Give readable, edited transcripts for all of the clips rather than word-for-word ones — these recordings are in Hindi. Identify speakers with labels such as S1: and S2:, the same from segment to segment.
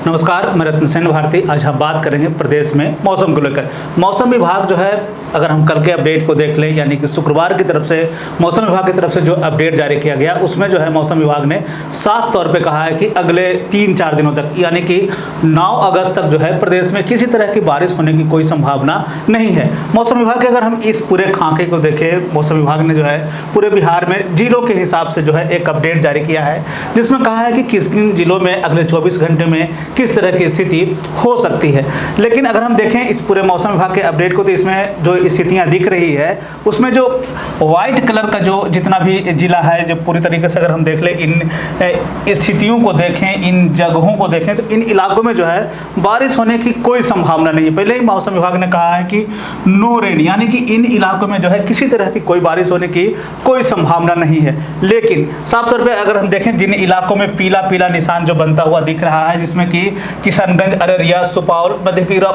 S1: नमस्कार, मैं रत्न सेन भारती। आज हम बात करेंगे प्रदेश में मौसम को लेकर। मौसम विभाग जो है, अगर हम कल के अपडेट को देख लें, यानी कि शुक्रवार की तरफ से मौसम विभाग की तरफ से जो अपडेट जारी किया गया, उसमें जो है मौसम विभाग ने साफ तौर पे कहा है कि अगले 3-4 दिनों तक, यानी कि 9 अगस्त तक जो है प्रदेश में किसी तरह की बारिश होने की कोई संभावना नहीं है। मौसम विभाग के अगर हम इस पूरे खाके को देखें, मौसम विभाग ने जो है पूरे बिहार में जिलों के हिसाब से जो है एक अपडेट जारी किया है, जिसमें कहा है कि किस किन जिलों में अगले 24 घंटे में किस तरह की स्थिति हो सकती है। लेकिन अगर हम देखें इस पूरे मौसम विभाग के अपडेट को, तो इसमें जो स्थितियां दिख रही है, उसमें जो व्हाइट कलर का जो जितना भी जिला है, जो पूरी तरीके से अगर हम देख लें, इन स्थितियों को देखें, इन जगहों को देखें, तो इन इलाकों में जो है बारिश होने की कोई संभावना नहीं है। पहले ही मौसम विभाग ने कहा है कि नो रेन, यानी कि इन इलाकों में जो है किसी तरह की कोई बारिश होने की कोई संभावना नहीं है। लेकिन साफ तौर पर अगर हम देखें, जिन इलाकों में पीला पीला निशान जो बनता हुआ दिख रहा है, जिसमें कि किशनगंज, अररिया, सुपौल,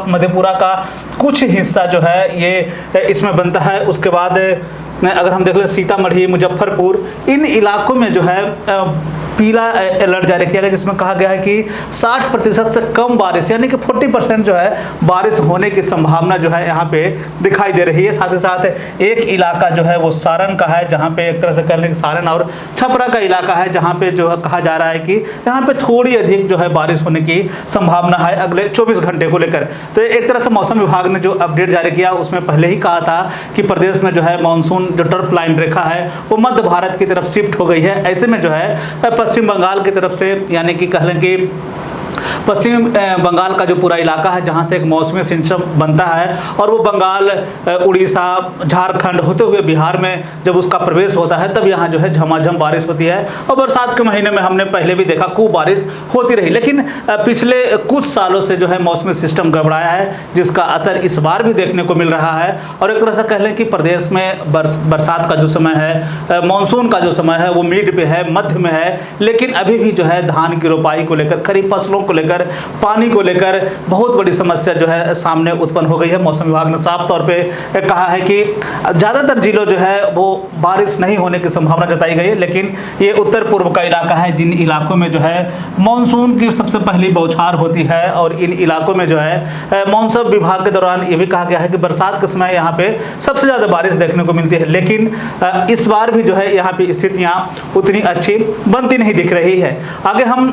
S1: मधेपुरा का कुछ हिस्सा जो है ये इसमें बनता है। उसके बाद अगर हम देख लें सीतामढ़ी, मुजफ्फरपुर, इन इलाकों में जो है पीला अलर्ट जारी किया गया, जिसमें कहा गया है कि 60% से कम बारिश, यानी कि 40% जो है बारिश होने की संभावना जो है यहाँ पे दिखाई दे रही है। साथ ही साथ एक इलाका जो है वो सारण का है, जहाँ पे एक तरह से कह लें सारण और छपरा का इलाका है, जहाँ पे जो है कहा जा रहा है कि यहाँ पे थोड़ी अधिक जो है बारिश होने की संभावना है अगले 24 घंटे को लेकर। तो एक तरह से मौसम विभाग ने जो अपडेट जारी किया, उसमें पहले ही कहा था कि प्रदेश में जो है मानसून जो टर्फ लाइन रेखा है वो मध्य भारत की तरफ शिफ्ट हो गई है। ऐसे में जो है पश्चिम बंगाल की तरफ से, यानी कि कह लें कि पश्चिम बंगाल का जो पूरा इलाका है, जहां से एक मौसमी सिस्टम बनता है, और वो बंगाल, उड़ीसा, झारखंड होते हुए बिहार में जब उसका प्रवेश होता है, तब यहाँ जो है झमाझम बारिश होती है। और बरसात के महीने में हमने पहले भी देखा खूब बारिश होती रही, लेकिन पिछले कुछ सालों से जो है मौसमी सिस्टम गड़बड़ाया है, जिसका असर इस बार भी देखने को मिल रहा है। और एक तरह से कह लें कि प्रदेश में बरसात का जो समय है, मानसून का जो समय है, वो मिड पे है, मध्य में है, लेकिन अभी भी जो है धान की रोपाई को लेकर, खरीफ फसलों को लेकर, पानी को लेकर बहुत बड़ी समस्या जो है सामने उत्पन्न हो गई है। मौसम विभाग ने साफ तौर पे कहा है कि ज्यादातर जिलों जो है वो बारिश नहीं होने की संभावना जताई गई है, लेकिन ये उत्तर पूर्व का इलाका है, जिन इलाकों में जो है मानसून की सबसे पहली बौछार होती है, और इन इलाकों में जो है मौसम विभाग के दौरान ये भी कहा गया है कि बरसात के समय यहाँ पे सबसे ज्यादा बारिश देखने को मिलती है। लेकिन इस बार भी जो है यहाँ पे स्थितियाँ उतनी अच्छी बनती नहीं दिख रही है। आगे हम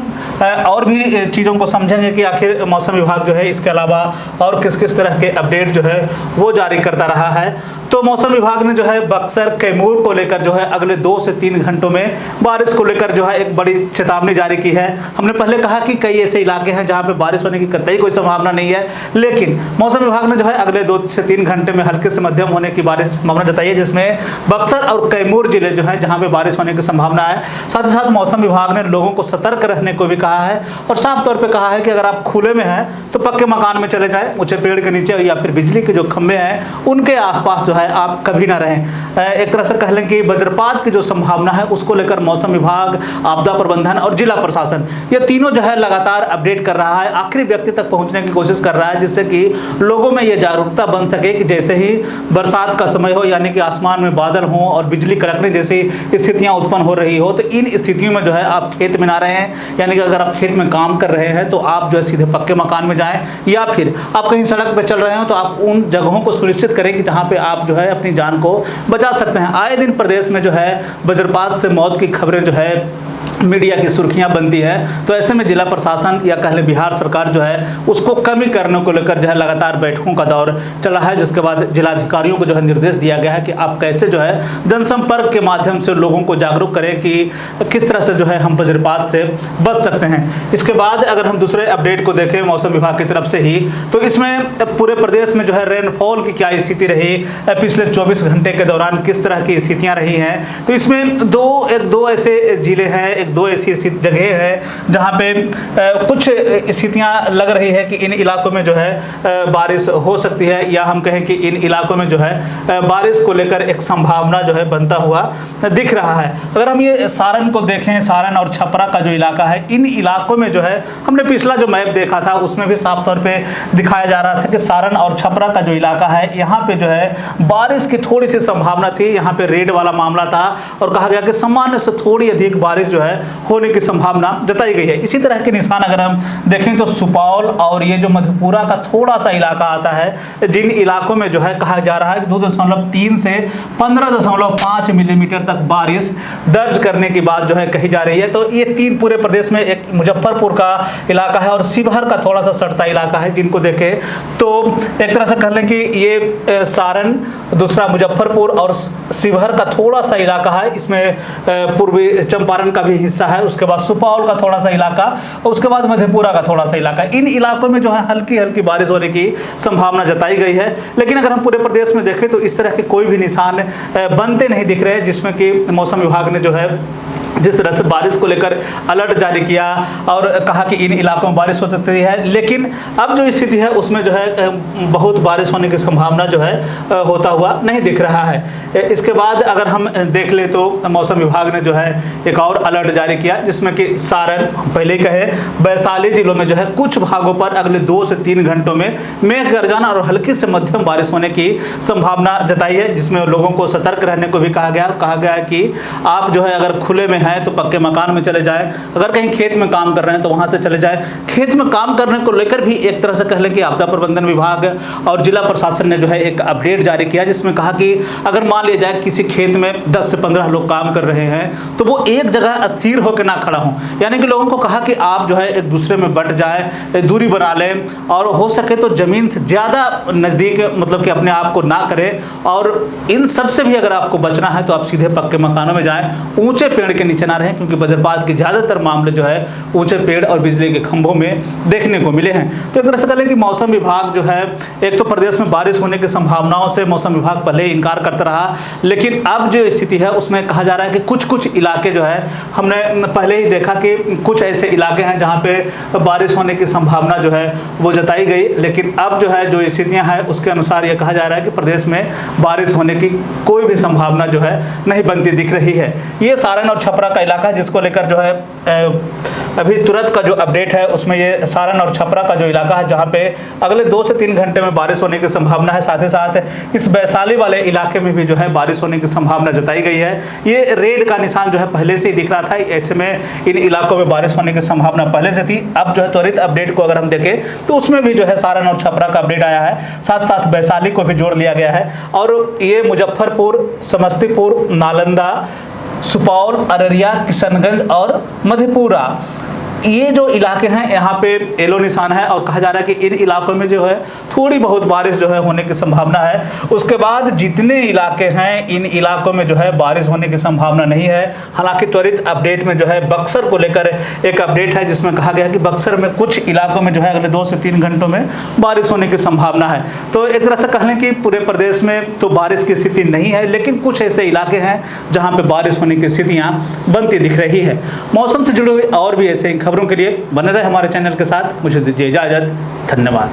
S1: और भी चीज़ों को समझेंगे कि आखिर मौसम विभाग जो है इसके अलावा और किस किस तरह के अपडेट जो है वो जारी करता रहा है। तो मौसम विभाग ने जो है बक्सर, कैमूर को लेकर जो है अगले 2 से 3 घंटों में बारिश को लेकर जो है एक बड़ी चेतावनी जारी की है। हमने पहले कहा कि कई ऐसे इलाके हैं जहां पे बारिश होने की कतई कोई संभावना नहीं है, लेकिन मौसम विभाग ने जो है अगले 2 से 3 घंटे में हल्के से मध्यम होने की बारिश संभावना जताई है, जिसमें बक्सर और कैमूर जिले जो है जहाँ पे बारिश होने की संभावना है। साथ ही साथ मौसम विभाग ने लोगों को सतर्क रहने को भी कहा है, और साफ तौर पर कहा है कि अगर आप खुले में हैं तो पक्के मकान में चले जाएं, ऊंचे पेड़ के नीचे या फिर बिजली के जो खंभे हैं उनके आसपास जो है आप कभी ना रहें। एक तरह से कह लें कि वज्रपात की जो संभावना है उसको लेकर मौसम विभाग, आपदा प्रबंधन और जिला प्रशासन, ये तीनों जो है लगातार अपडेट कर रहा है, आखिरी व्यक्ति तक पहुंचने की कोशिश कर रहा है, जिससे कि लोगों में ये जागरूकता बन सके कि जैसे ही बरसात का समय हो, यानी कि आसमान में बादल हो और बिजली कड़कने जैसी स्थितियां उत्पन्न हो रही हो, तो इन स्थितियों में जो है आप खेत में ना रहें, यानी कि अगर आप खेत में काम कर रहे हैं तो आप जो है सीधे पक्के मकान में जाएं, या फिर आप कहीं सड़क पर चल रहे हो तो आप उन जगहों को सुनिश्चित करें कि जहां पे आप जो है अपनी जान को बचा सकते हैं। आए दिन प्रदेश में जो है वज्रपात से मौत की खबरें जो है मीडिया की सुर्खियां बनती है, तो ऐसे में जिला प्रशासन या कह लें बिहार सरकार जो है उसको कमी करने को लेकर जो है लगातार बैठकों का दौर चला है, जिसके बाद जिलाधिकारियों को जो है निर्देश दिया गया है कि आप कैसे जो है जनसंपर्क के माध्यम से लोगों को जागरूक करें कि किस तरह से जो है हम वज्रपात से बच सकते हैं। इसके बाद अगर हम दूसरे अपडेट को देखें मौसम विभाग की तरफ से ही, तो इसमें पूरे प्रदेश में जो है रेनफॉल की क्या स्थिति रही, पिछले 24 घंटे के दौरान किस तरह की स्थितियाँ रही हैं, तो इसमें दो ऐसे जिले हैं, एक दो ऐसी जगह है जहाँ पे कुछ स्थितियाँ लग रही है कि इन इलाकों में जो है बारिश हो सकती है, या हम कहें कि इन इलाकों में जो है बारिश को लेकर एक संभावना जो है बनता हुआ दिख रहा है। अगर हम ये सारण को देखें, सारण और छपरा का जो इलाका है, इन इलाकों में जो है हमने पिछला जो मैप देखा था उसमें भी साफ तौर पे दिखाया जा रहा था कि सारण और छपरा का जो इलाका है यहाँ पे जो है बारिश की थोड़ी सी संभावना थी। यहाँ पे रेड वाला मामला था और कहा गया कि सामान्य से थोड़ी अधिक बारिश जो है होने की संभावना जताई गई है। इसी तरह के निशान अगर हम देखें तो सुपौल और ये जो मधेपुरा का थोड़ा सा इलाका आता है, जिन इलाकों में जो है कहा जा रहा है कि 2.3 से 15.5 मिलीमीटर तक बारिश दर्ज करने की बात जो है कही जा रही है। तो ये 3 पूरे प्रदेश में, एक मुजफ्फरपुर का इलाका है और शिवहर का थोड़ा सा सटता इलाका है, जिनको देखें तो एक तरह से कह लें कि ये सारण, दूसरा मुजफ्फरपुर और शिवहर का थोड़ा सा इलाका है, इसमें पूर्वी चंपारण का भी हिस्सा है, उसके बाद सुपौल का थोड़ा सा इलाका और उसके बाद मधेपुरा का थोड़ा सा इलाका। इन इलाकों में जो है हल्की हल्की बारिश होने की संभावना जताई गई है। लेकिन अगर हम पूरे प्रदेश में देखें तो इस तरह के कोई भी निशान बनते नहीं दिख रहे, जिसमें कि मौसम विभाग ने जो है जिस तरह से बारिश को लेकर अलर्ट जारी किया और कहा कि इन इलाकों में बारिश हो सकती है, लेकिन अब जो स्थिति है उसमें जो है बहुत बारिश होने की संभावना जो है होता हुआ नहीं दिख रहा है। इसके बाद अगर हम देख ले तो मौसम विभाग ने जो है एक और अलर्ट जारी किया, जिसमें कि सारण, पहले ही कहे वैशाली जिलों में जो है कुछ भागों पर अगले 2 से 3 घंटों में मेघ गर्जन और हल्की से मध्यम बारिश होने की संभावना जताई है, जिसमें लोगों को सतर्क रहने को भी कहा गया है कि आप जो है अगर खुले में हैं तो पक्के मकान में चले जाएं, अगर कहीं खेत में काम कर रहे हैं तो वहां से चले जाएं। खेत में काम करने को लेकर भी एक तरह से कह लें कि आपदा प्रबंधन विभाग और जिला प्रशासन ने जो है एक अपडेट जारी किया, जिसमें कहा कि अगर मान लिया जाए किसी खेत में 10 से 15 लोग काम कर रहे हैं तो वो एक जगह अस्थिर होकर ना खड़ा हों, यानी कि लोगों को कहा कि आप जो है एक दूसरे में बट जाए, दूरी बना लें और हो सके तो जमीन से ज़्यादा नज़दीक मतलब कि अपने आप को ना करें। और इन सब से भी अगर आपको बचना है तो आप सीधे पक्के मकानों में जाएं, ऊंचे पेड़ के नीचे ना रहे, क्योंकि वज्रपात के ज्यादातर मामले जो है ऊंचे पेड़ और बिजली के खंभों में देखने को मिले हैं। तो एक तरह से कह लें कि मौसम विभाग जो है एक तो प्रदेश में बारिश होने की संभावनाओं से मौसम विभाग पहले ही इनकार करता रहा, लेकिन अब जो स्थिति है उसमें कहा जा रहा है कि कुछ इलाके जो है हमने पहले ही देखा कि कुछ ऐसे इलाके हैं जहां पे बारिश होने की संभावना जो है वो जताई गई, लेकिन अब जो है जो स्थितियां हैं उसके अनुसार ये कहा जा रहा है कि प्रदेश में बारिश होने की कोई भी संभावना जो है नहीं बनती दिख रही है। ये सारण और छपरा का इलाका है, जिसको लेकर जो है अभी तुरंत का जो अपडेट है उसमें ये सारण और छपरा का जो इलाका है जहां पे अगले 2 से 3 घंटे में बारिश होने की संभावना है। साथ ही साथ इस वैशाली वाले इलाके में भी जो है बारिश होने की संभावना जताई गई है। ये रेड का निशान जो है पहले से ही दिख रहा था, ऐसे में इन इलाकों में बारिश होने की संभावना पहले से थी। अब जो है त्वरित अपडेट को अगर हम देखें तो उसमें भी जो है सारण और छपरा का अपडेट आया है, साथ साथ वैशाली को भी जोड़ लिया गया है। और ये मुजफ्फरपुर, समस्तीपुर, नालंदा, सुपौल, अररिया, किशनगंज और मधेपुरा, ये जो इलाके हैं यहाँ पे येलो निशान है और कहा जा रहा है कि इन इलाकों में जो है थोड़ी बहुत बारिश जो है होने की संभावना है। उसके बाद जितने इलाके हैं इन इलाकों में जो है बारिश होने की संभावना नहीं है। हालांकि त्वरित अपडेट में जो है बक्सर को लेकर एक अपडेट है, जिसमें कहा गया कि बक्सर में कुछ इलाकों में जो है अगले 2 से 3 घंटों में बारिश होने की संभावना है। तो एक तरह से कह लें कि पूरे प्रदेश में तो बारिश की स्थिति नहीं है, लेकिन कुछ ऐसे इलाके हैं जहाँ पे बारिश होने की स्थितियाँ बनती दिख रही है। मौसम से जुड़ी हुई और भी ऐसे खबरों के लिए बने रहे हमारे चैनल के साथ। मुझे दीजिए इजाजत, धन्यवाद।